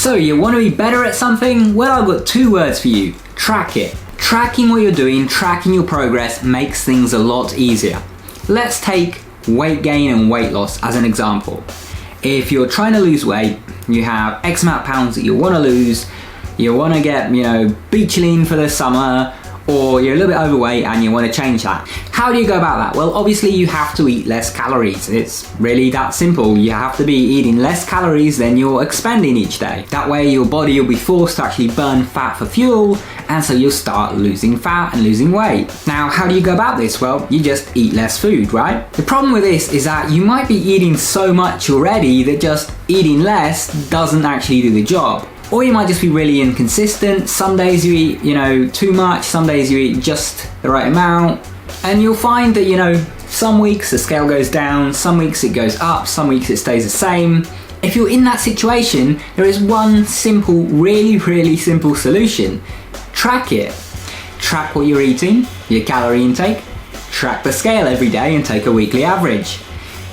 So you want to be better at something? Well, I've got 2 words for you. Track it. Tracking what you're doing, tracking your progress makes things a lot easier. Let's take weight gain and weight loss as an example. If you're trying to lose weight, you have X amount of pounds that you want to lose, you want to get, beach lean for the summer, or you're a little bit overweight and you want to change that. How do you go about that? Well, obviously you have to eat less calories. It's really that simple. You have to be eating less calories than you're expending each day. That way your body will be forced to actually burn fat for fuel, and so you'll start losing fat and losing weight. Now, how do you go about this? Well, you just eat less food, right? The problem with this is that you might be eating so much already that just eating less doesn't actually do the job. Or you might just be really inconsistent. Some days you eat, too much, some days you eat just the right amount. And you'll find that, some weeks the scale goes down, some weeks it goes up, some weeks it stays the same. If you're in that situation, there is one simple, really, really simple solution. Track it. Track what you're eating, your calorie intake. Track the scale every day and take a weekly average.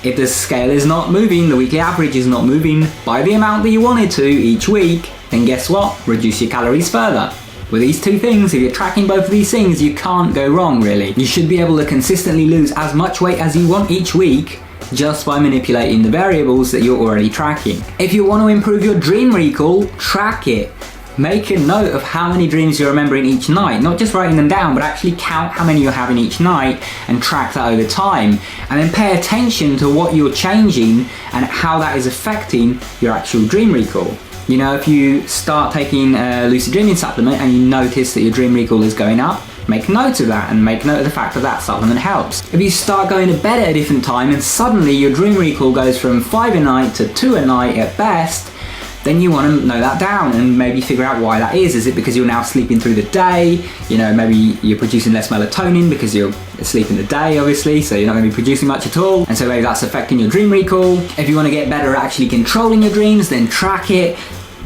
If the scale is not moving, the weekly average is not moving by the amount that you want it to each week, then guess what? Reduce your calories further. With these 2 things, if you're tracking both of these things, you can't go wrong really. You should be able to consistently lose as much weight as you want each week just by manipulating the variables that you're already tracking. If you want to improve your dream recall, track it. Make a note of how many dreams you're remembering each night, not just writing them down, but actually count how many you're having each night and track that over time. And then pay attention to what you're changing and how that is affecting your actual dream recall. If you start taking a lucid dreaming supplement and you notice that your dream recall is going up, make note of that and make note of the fact that that supplement helps. If you start going to bed at a different time and suddenly your dream recall goes from 5 a night to 2 a night at best, then you want to know that down and maybe figure out why that is. Is it because you're now sleeping through the day? Maybe you're producing less melatonin because you're asleep in the day, obviously, so you're not going to be producing much at all. And so maybe that's affecting your dream recall. If you want to get better at actually controlling your dreams, then track it.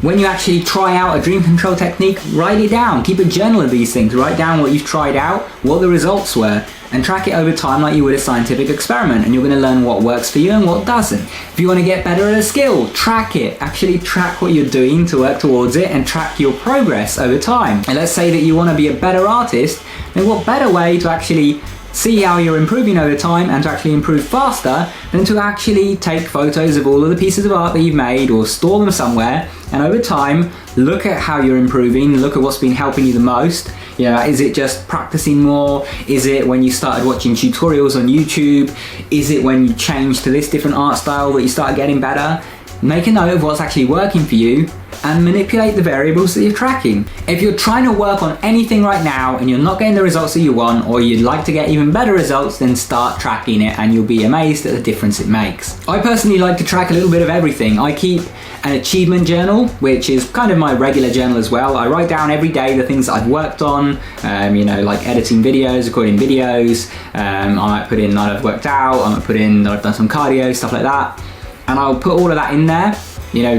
When you actually try out a dream control technique, write it down. Keep a journal of these things. Write down what you've tried out, what the results were, and track it over time like you would a scientific experiment, and you're going to learn what works for you and what doesn't. If you want to get better at a skill, track it. Actually track what you're doing to work towards it and track your progress over time. And let's say that you want to be a better artist, then what better way to actually see how you're improving over time and to actually improve faster than to actually take photos of all of the pieces of art that you've made or store them somewhere, and over time look at how you're improving, look at what's been helping you the most. Is it just practicing more? Is it when you started watching tutorials on YouTube? Is it when you changed to this different art style that you started getting better? Make a note of what's actually working for you and manipulate the variables that you're tracking. If you're trying to work on anything right now and you're not getting the results that you want, or you'd like to get even better results, then start tracking it and you'll be amazed at the difference it makes. I personally like to track a little bit of everything. I keep an achievement journal, which is kind of my regular journal as well. I write down every day the things that I've worked on, like editing videos, recording videos. I might put in that I've worked out, I might put in that I've done some cardio, stuff like that. And I'll put all of that in there,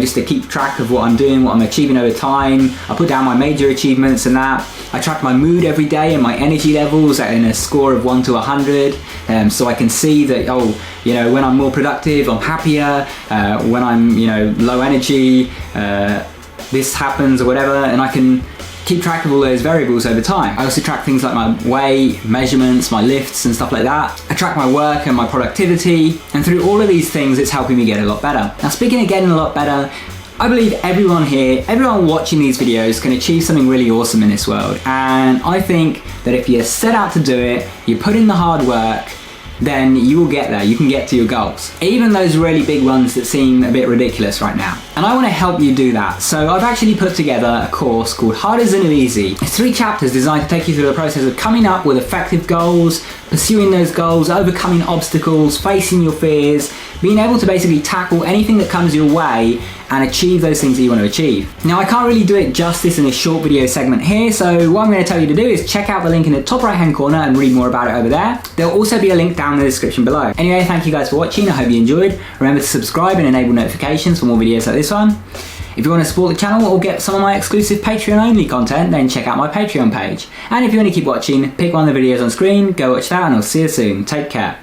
just to keep track of what I'm doing, what I'm achieving over time. I put down my major achievements and that. I track my mood every day and my energy levels in a score of 1 to 100. So I can see that, when I'm more productive, I'm happier. When I'm, low energy, this happens or whatever, and I can keep track of all those variables over time. I also track things like my weight, measurements, my lifts and stuff like that. I track my work and my productivity, and through all of these things it's helping me get a lot better. Now, speaking of getting a lot better, I believe everyone here, everyone watching these videos can achieve something really awesome in this world, and I think that if you set out to do it, you put in the hard work, then you will get there. You can get to your goals. Even those really big ones that seem a bit ridiculous right now. And I want to help you do that. So I've actually put together a course called Hard Isn't It Easy. It's 3 chapters designed to take you through the process of coming up with effective goals, pursuing those goals, overcoming obstacles, facing your fears, being able to basically tackle anything that comes your way and achieve those things that you want to achieve. Now, I can't really do it justice in a short video segment here, so what I'm going to tell you to do is check out the link in the top right hand corner and read more about it over there. There'll also be a link down in the description below. Anyway, thank you guys for watching. I hope you enjoyed. Remember to subscribe and enable notifications for more videos like this one. If you want to support the channel or get some of my exclusive Patreon only content, then check out my Patreon page. And if you want to keep watching, pick one of the videos on screen, go watch that, and I'll see you soon. Take care.